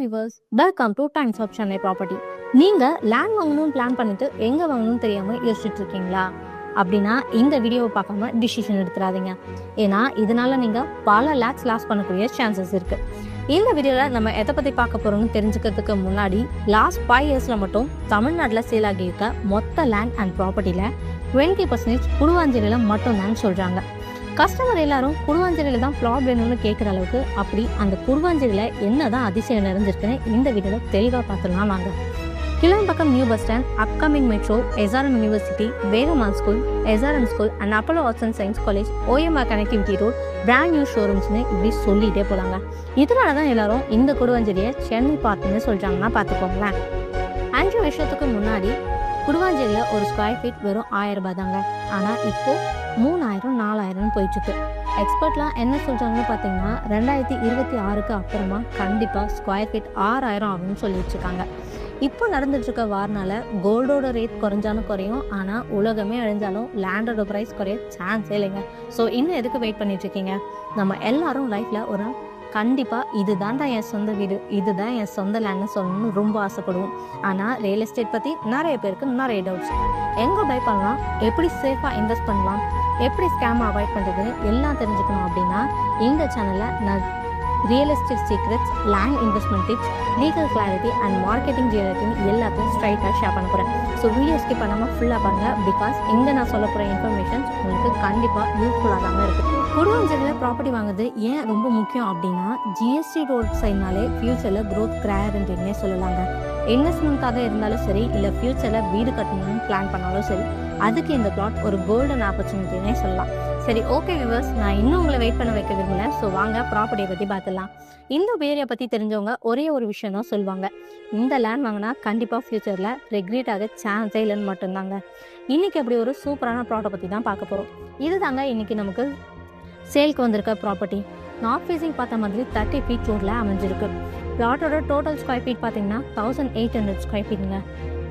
Viewers, welcome to Times of Chennai property. நீங்க land வாங்கணும்னு plan பண்ணிட்டு எங்க வாங்கணும்னு தெரியாம யோசிச்சுட்டு இருக்கீங்களா? அப்படின்னா இந்த வீடியோவை பார்க்காம டிசிஷன் எடுத்துறாதீங்க. ஏன்னா இதனால நீங்க பல லேக்ஸ் லாஸ் பண்ணக்கூடிய சான்சஸ் இருக்கு. இந்த வீடியோல நம்ம எதை பத்தி பார்க்க போறோம்னு தெரிஞ்சுக்கிறதுக்கு முன்னாடி லாஸ்ட் 5 இயர்ஸ்ல மட்டும் தமிழ்நாட்டில் சேல் ஆகியிருக்க மொத்த லேண்ட் அண்ட் ப்ராப்பர்ட்டியில 20% குடுவாஞ்சேரியில மட்டும்தான் சொல்றாங்க. கஸ்டமர் எல்லாரும் குடுவாஞ்சேரியில தான் பிளாட் வேணும்னு கேட்குற அளவுக்கு அப்படி அந்த குடுவாஞ்சேரியில என்னதான் அதிசயம் நிறைஞ்சிருக்குன்னு இந்த வீடியோல தெளிவாக பார்த்துலாம் வாங்க. கிளம்பக்கம் new bus stand, upcoming metro, SRM university, வேகமான் school, SRM school and Apollo arts and science college, OMR connectivity road, brand new ஷோரூம்ஸ்னு இப்படி சொல்லிட்டே போலாங்க. இதனால தான் எல்லாரும் இந்த குடுவாஞ்சேரியை சென்னை பார்க்குன்னு சொல்றாங்கன்னா பார்த்துக்கோங்களேன். 5 வருஷத்துக்கு முன்னாடி குடுவாஞ்சேரியில் ஒரு ஸ்கொயர் ஃபீட் வெறும் 1000 ரூபாய் தாங்க. ஆனால் இப்போ 3000 4000 போயிட்டுருக்கு. எக்ஸ்பர்ட்லாம் என்ன சொல்கிறாங்கன்னு பார்த்தீங்கன்னா 2026க்கு அப்புறமா கண்டிப்பாக ஸ்கொயர் ஃபீட் 6000 ஆகும்னு சொல்லிட்டு இருக்காங்க. இப்போ நடந்துட்டு இருக்க வாரனால கோல்டோட ரேட் குறைஞ்சாலும் குறையும், ஆனால் உலகமே அழிஞ்சாலும் லேண்டோட ப்ரைஸ் குறைய சான்ஸே இல்லைங்க. ஸோ இன்னும் எதுக்கு வெயிட் பண்ணிட்டு இருக்கீங்க? நம்ம எல்லாரும் லைஃப்பில் ஒரு கண்டிப்பாக இதுதான்டா என் சொந்த வீடு, இதுதான் என் சொந்த லேண்ட்னு சொல்லணும்னு ரொம்ப ஆசைப்படுவோம். ஆனால் ரியல் எஸ்டேட் பற்றி நிறைய பேருக்கு நிறைய டவுட்ஸ். எங்கே பை பண்ணலாம், எப்படி சேஃபாக இன்வெஸ்ட் பண்ணலாம், எப்படி ஸ்கேம் அவாய்ட் பண்ணுறதுன்னு எல்லாம் தெரிஞ்சுக்கணும் அப்படின்னா இந்த சேனலில் நான் real estate secrets, land investment tips, legal clarity and marketing ஜியாரிட்டின்னு எல்லாத்தையும் ஸ்ட்ரைட்டாக ஷேர் பண்ண போகிறேன். ஸோ வீடியோ ஸ்கிப் பண்ணாமல் ஃபுல்லாக பாருங்கள். பிகாஸ் இங்கே நான் சொல்ல போகிற இன்ஃபர்மேஷன்ஸ் உங்களுக்கு கண்டிப்பாக யூஸ்ஃபுல்லாக தாங்க இருக்குது. குடுவாஞ்சேரியில் ப்ராப்பர்ட்டி வாங்குறது ஏன் ரொம்ப முக்கியம் அப்படின்னா ஜிஎஸ்டி ரோட் சைட்னாலே ஃபியூச்சரில் க்ரோத் கிராரண்டின்னே சொல்லலாங்க. இன்வெஸ்ட்மெண்ட்டாக இருந்தாலும் சரி, இல்லை ஃபியூச்சரில் வீடு கட்டணும்னு பிளான் பண்ணாலும் சரி, அதுக்கு இந்த பிளாட் ஒரு கோல்டன் ஆப்பர்ச்சுனிட்டினே சொல்லலாம். சரி, ஓகே வியூவர்ஸ், நான் இன்னும் உங்களை வெயிட் பண்ண வைக்க விரும்பல. ஸோ வாங்க ப்ராப்பர்ட்டியை பற்றி பார்த்துடலாம். இந்த ஏரியா பற்றி தெரிஞ்சவங்க ஒரே ஒரு விஷயம் தான் சொல்லுவாங்க, இந்த லேண்ட் வாங்கினா கண்டிப்பாக ஃபியூச்சரில் ரெக்ரெட் ஆக சான்ஸே இல்லைன்னு மட்டும்தாங்க. இன்றைக்கி அப்படி ஒரு சூப்பரான ப்ராப்பர்ட்டி பற்றி தான் பார்க்க போகிறோம். இது தாங்க இன்றைக்கி நமக்கு சேல்க்கு வந்திருக்க ப்ராப்பர்ட்டி. நார்த் ஃபேஸிங் பார்த்த மாதிரி 30 ஃபீட் ரோடில் அமைஞ்சிருக்கு. பிளாட்டோட டோட்டல் ஸ்கொயர் ஃபீட் பார்த்தீங்கன்னா 1800 ஸ்கொயர் ஃபீட்டுங்க.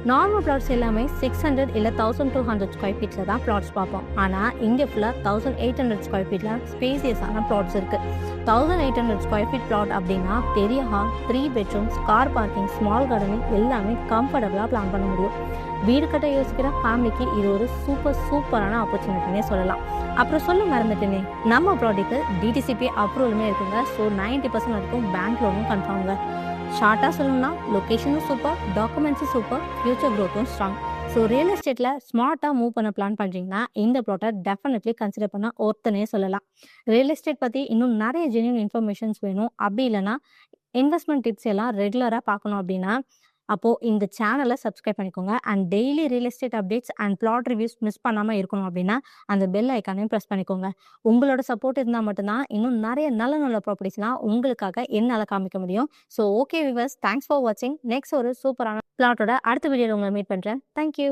நார்மல் பிளாட்ஸ் எல்லாமே 600 இல்லை 1200 ஸ்கொயர் ஃபீட்டில் தான் பிளாட்ஸ் பார்ப்போம். ஆனால் இங்கே ஃபுல்லாக 1800 ஸ்கொயர் ஃபீட்டில் ஸ்பேசியஸான பிளாட்ஸ் இருக்குது. 1800 ஸ்கொயர் ஃபீட் பிளாட் அப்படின்னா பெரிய hall, 3 bedrooms, car parking, small gardening எல்லாமே கம்ஃபர்டபுளாக பிளான் பண்ண முடியும். வீடு கட்ட யோசிக்கிற ஃபேமிலிக்கு இது ஒரு சூப்பரான ஆப்பர்ச்சுனிட்டினே சொல்லலாம். அப்புறம் சொல்ல மறந்துட்டேனே, நம்ம ப்ராடக்ட்டுக்கு DTCP அப்ரூவலுமே இருக்குங்க. ஸோ 90% வரைக்கும் பேங்க் லோனும் கன்ஃபார்ம்ங்க. ஷார்ட்டாக சொல்லணும்னா லொக்கேஷனும் சூப்பர், டாக்குமெண்ட்ஸும் சூப்பர், ஃபியூச்சர் க்ரோத்தும் ஸ்ட்ராங். ஸோ ரியல் எஸ்டேட்டில் ஸ்மார்ட்டாக மூவ் பண்ண பிளான் பண்ணுறீங்கன்னா இந்த ப்ளாட்டை டெஃபினெட்லி கன்சிடர் பண்ண ஒருத்தனே சொல்லலாம். ரியல் எஸ்டேட் பற்றி இன்னும் நிறைய ஜென்யூன் இன்ஃபர்மேஷன்ஸ் வேணும், அப்படி இல்லைனா இன்வெஸ்ட்மெண்ட் டிப்ஸ் எல்லாம் ரெகுலராக பார்க்கணும் அப்படின்னா அப்போது இந்த சேனலை சப்ஸ்கிரைப் பண்ணிக்கோங்க. And daily real estate updates and flat reviews miss பண்ணாமல் இருக்கணும் அப்படின்னா அந்த பெல் ஐக்கானையும் ப்ரெஸ் பண்ணிக்கோங்க. உங்களோட சப்போர்ட் இருந்தால் மட்டும்தான் இன்னும் நிறைய நல்ல ப்ராப்பர்ட்டிஸ்லாம் உங்களுக்காக என்னால் காமிக்க முடியும். So okay viewers, thanks for வாட்சிங். நெக்ஸ்ட் ஒரு சூப்பரான பிளாட்டோட அடுத்த வீடியோவில் உங்களை மீட் பண்ணுறேன். தேங்க்யூ.